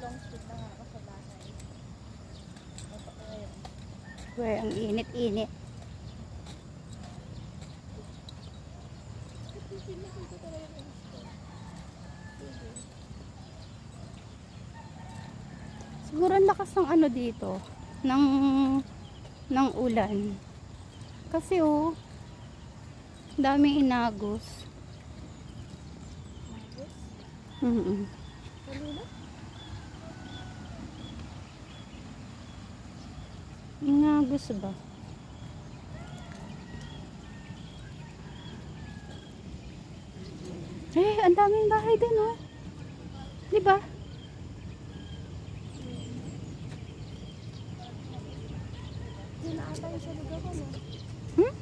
long sleeve na nga ako sa bahay. Weh, ang init-init. Siguro ang lakas ng ano dito, ng ulan. Kasi oh, daming inagos. Kanina? Inagos ba? Eh, ang daming bahay dun oh. Di ba? Hindi na ata yung sa lugar ko, no? Hmm?